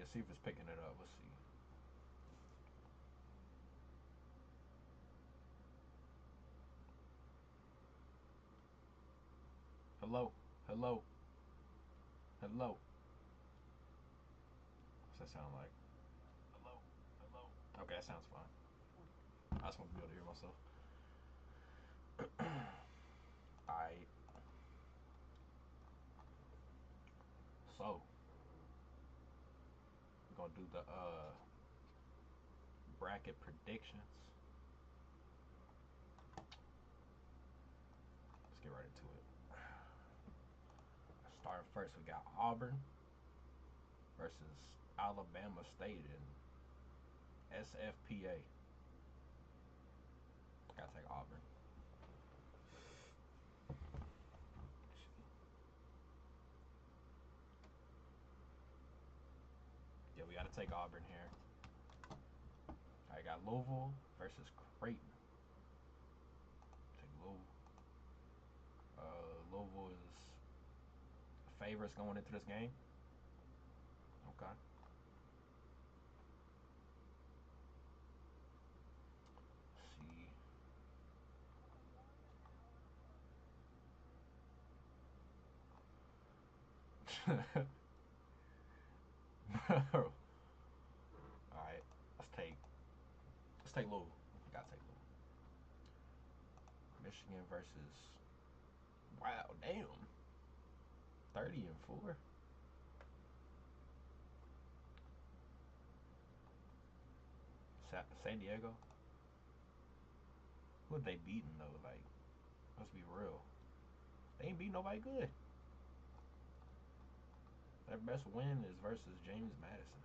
Yeah, see if it's picking it up. Let's see. Hello, hello, hello. What's that sound like? Hello, hello. Okay, that sounds fine. I just want to be able to hear myself. Alright, so we're gonna do the bracket predictions. Let's get right into it. Starting first, we got Auburn versus Alabama State in SFPA. Gotta take Auburn. Yeah, we gotta take Auburn here. I got Louisville versus Creighton. Take Louisville. Louisville is favorites going into this game. Okay. Let's see. All right, let's take Louisville. We gotta take Louisville. Michigan versus, wow, damn, 30-4. San Diego. Who have they beaten though? Like, let's be real. They ain't beat nobody good. Their best win is versus James Madison.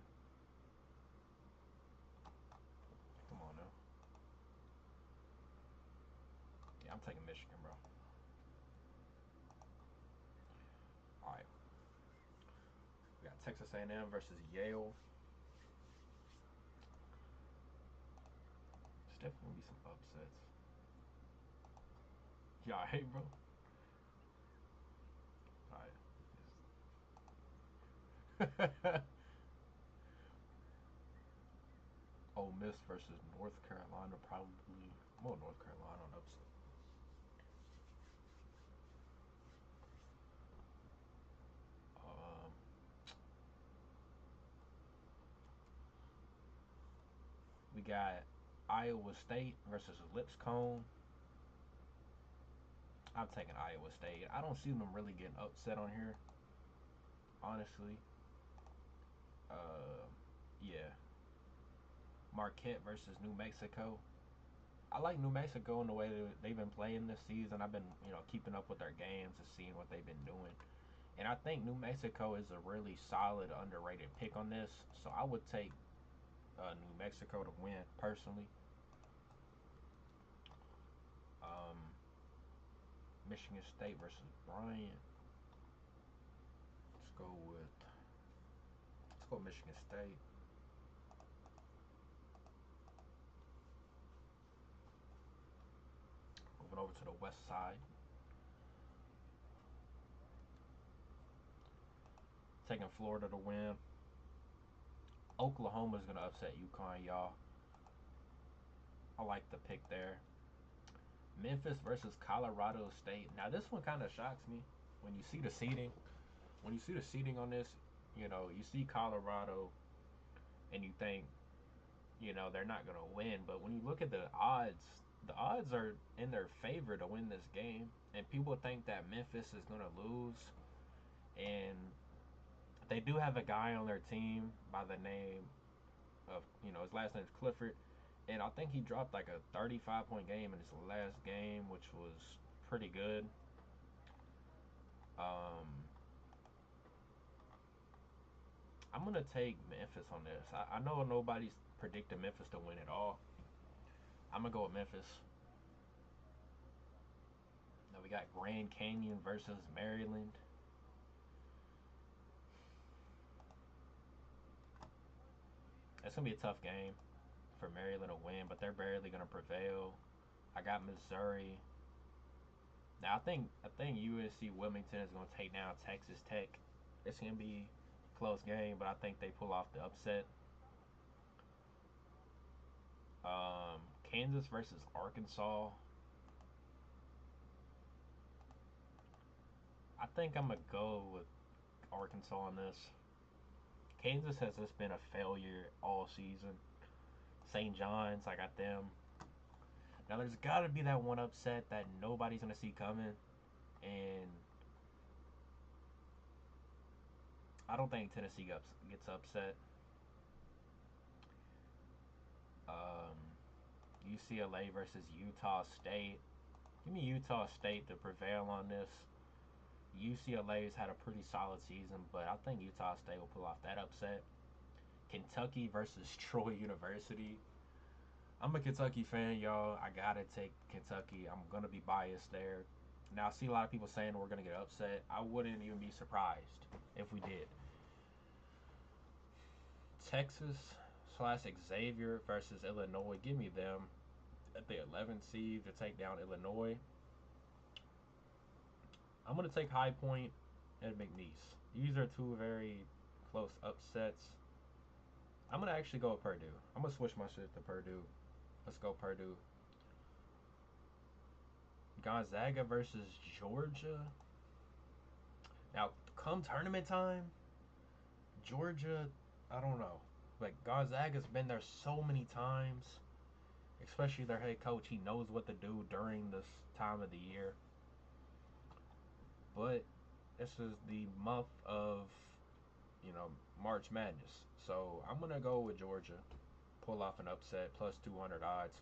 Come on now. Yeah, I'm taking Michigan, bro. All right. We got Texas A&M versus Yale. There's definitely gonna be some upsets. Yeah, I hate, bro. All right. Ole Miss versus North Carolina, probably more North Carolina on upset. Um, we got Iowa State versus Lipscomb. I'm taking Iowa State. I don't see them really getting upset on here, honestly. Uh, yeah. Marquette versus New Mexico. I like New Mexico in the way that they've been playing this season. I've been, keeping up with their games and seeing what they've been doing. And I think New Mexico is a really solid, underrated pick on this. So I would take New Mexico to win personally. Um, Michigan State versus Bryant. Let's go with Michigan State. Moving over to the west side. Taking Florida to win. Oklahoma's going to upset UConn, y'all. I like the pick there. Memphis versus Colorado State. Now, this one kind of shocks me when you see the seating. When you see the seating on this, you see Colorado and you think, they're not going to win. But when you look at the odds are in their favor to win this game. And people think that Memphis is going to lose. And they do have a guy on their team by the name of, his last name is Clifford. And I think he dropped like a 35-point game in his last game, which was pretty good. Um, I'm going to take Memphis on this. I know nobody's predicting Memphis to win at all. I'm going to go with Memphis. Now we got Grand Canyon versus Maryland. It's going to be a tough game for Maryland to win, but they're barely going to prevail. I got Missouri. Now I think USC Wilmington is going to take down Texas Tech. It's going to be close game, but I think they pull off the upset. Kansas versus Arkansas. I think I'm gonna go with Arkansas on this. Kansas has just been a failure all season. St. John's, I got them. Now there's got to be that one upset that nobody's gonna see coming, and I don't think Tennessee gets upset. Um, UCLA versus Utah State. Give me Utah State to prevail on this. UCLA's had a pretty solid season, but I think Utah State will pull off that upset. Kentucky versus Troy University. I'm a Kentucky fan, y'all. I gotta take Kentucky. I'm gonna be biased there. Now I see a lot of people saying we're gonna get upset. I wouldn't even be surprised if we did. Texas slash Xavier versus Illinois. Give me them at the 11th seed to take down Illinois. I'm gonna take High Point and McNeese. These are two very close upsets. I'm gonna actually go with Purdue. I'm gonna switch my shit to Purdue. Let's go Purdue. Gonzaga versus Georgia. Now, come tournament time, Georgia, I don't know. Like Gonzaga's been there so many times, especially their head coach. He knows what to do during this time of the year. But this is the month of, March Madness. So I'm gonna go with Georgia. Pull off an upset plus 200 odds.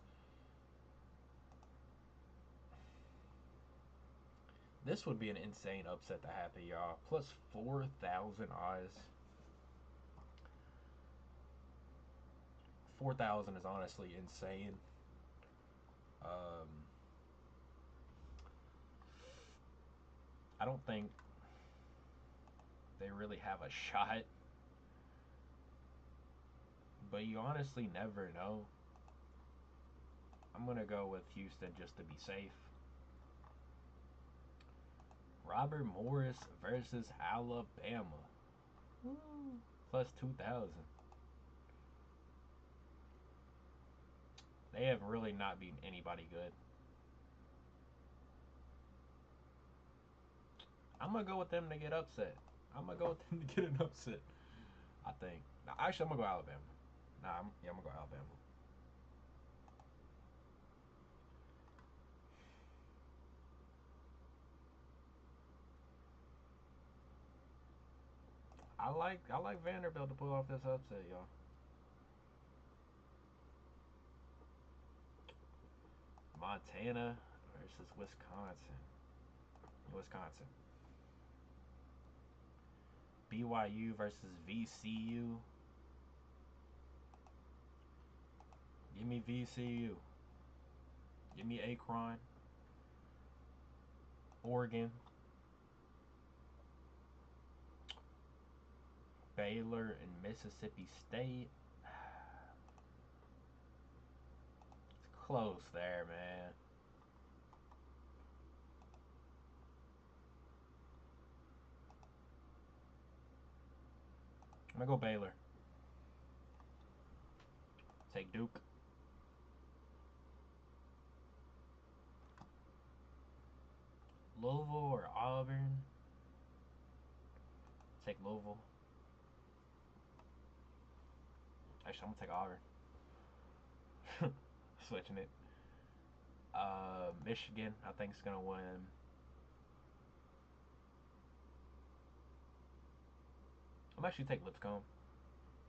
This would be an insane upset to happen, y'all. Plus 4,000 odds. 4,000 is honestly insane. Um, I don't think they really have a shot, but you honestly never know. I'm going to go with Houston just to be safe. Robert Morris versus Alabama. Woo. Plus 2,000. They have really not beaten anybody good. I'm going to go with them to get upset. I'm going to go with them to get an upset, I think. Now, actually, I'm going to go Alabama. I'm going to go Alabama. I like Vanderbilt to pull off this upset, y'all. Montana versus Wisconsin. Wisconsin. BYU versus VCU. Give me VCU. Give me Akron. Oregon. Baylor and Mississippi State. It's close there, man. I'm gonna go Baylor. Take Duke. Louisville or Auburn. Take Louisville. Actually, I'm gonna take Auburn. Switching it. Michigan, I think, is gonna win. I'm actually take Lipscomb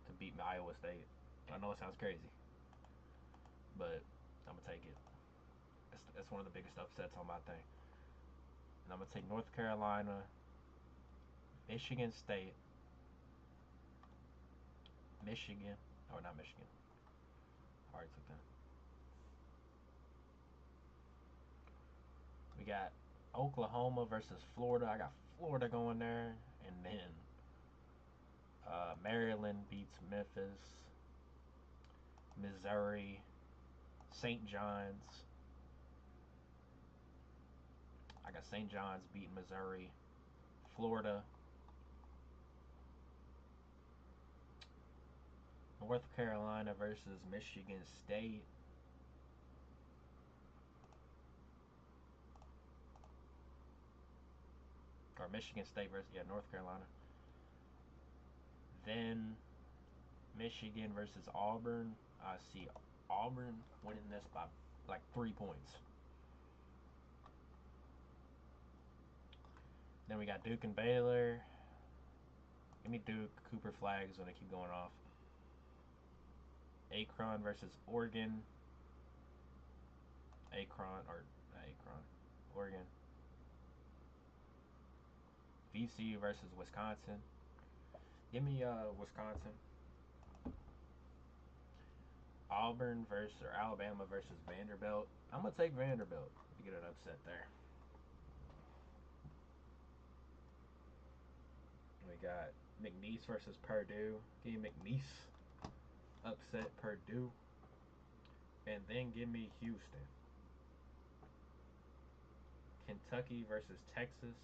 to beat Iowa State. I know it sounds crazy, but I'm gonna take it. It's one of the biggest upsets on my thing. And I'm gonna take North Carolina, Michigan State, Michigan, or not Michigan. I already took that. We got Oklahoma versus Florida. I got Florida going there, and then Maryland beats Memphis. Missouri, St. John's. I got St. John's beating Missouri. Florida. North Carolina versus Michigan State. Or Michigan State versus, yeah, North Carolina. Then Michigan versus Auburn. I see Auburn winning this by like 3 points. Then we got Duke and Baylor. Give me Duke. Cooper Flags when they keep going off. Akron versus Oregon. Oregon. VCU versus Wisconsin. Give me Wisconsin. Auburn versus or Alabama versus Vanderbilt. I'm gonna take Vanderbilt to get an upset there. We got McNeese versus Purdue. Give me McNeese. Upset Purdue. And then give me Houston. Kentucky versus Texas.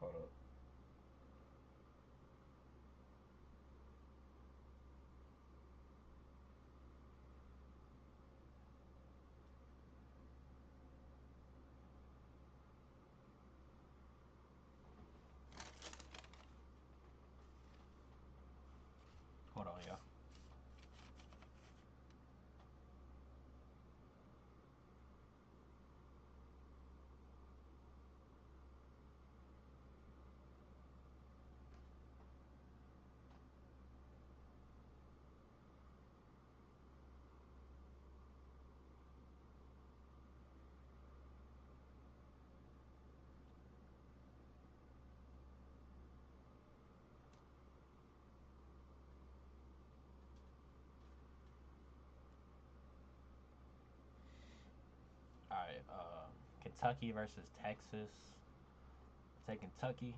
Hold up. Hold on, y'all. All right. Kentucky versus Texas. Take Kentucky.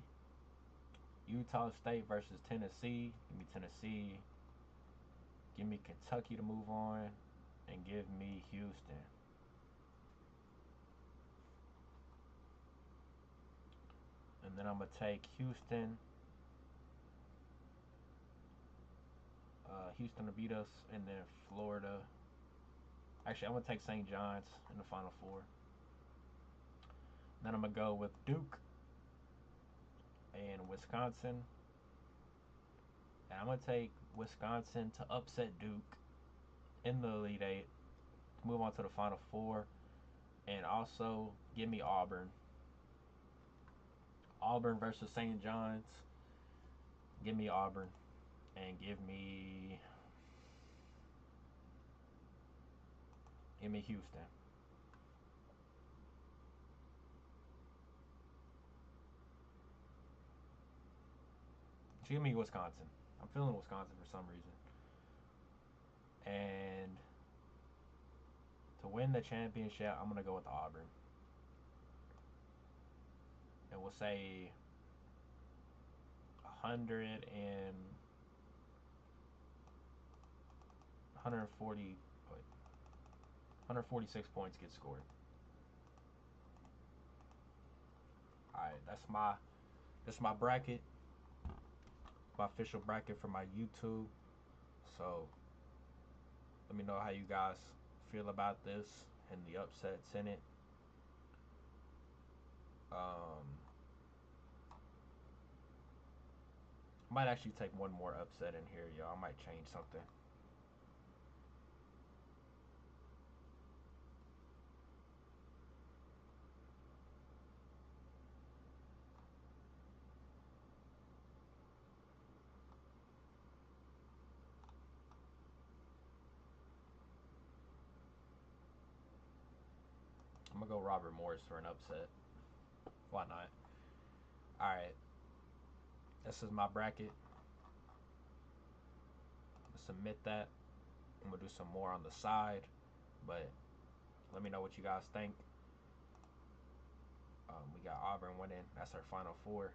Utah State versus Tennessee. Give me Tennessee. Give me Kentucky to move on. And give me Houston. And then I'm going to take Houston. Houston to beat us. And then Florida. Actually, I'm going to take St. John's in the Final Four. Then I'm going to go with Duke and Wisconsin. And I'm going to take Wisconsin to upset Duke in the Elite Eight, to move on to the Final Four. And also, give me Auburn. Auburn versus St. John's. Give me Auburn. And give me Houston. Give me Wisconsin. I'm feeling Wisconsin for some reason. And to win the championship, I'm going to go with Auburn. And we'll say 146 points get scored. All right, that's my bracket, my official bracket for my YouTube. So let me know how you guys feel about this and the upsets in it. Might actually take one more upset in here, y'all. I might change something. I'm gonna go Robert Morris for an upset. Why not? All right, this is my bracket. Submit that. I'm gonna do some more on the side, but let me know what you guys think. We got Auburn winning. That's our Final Four.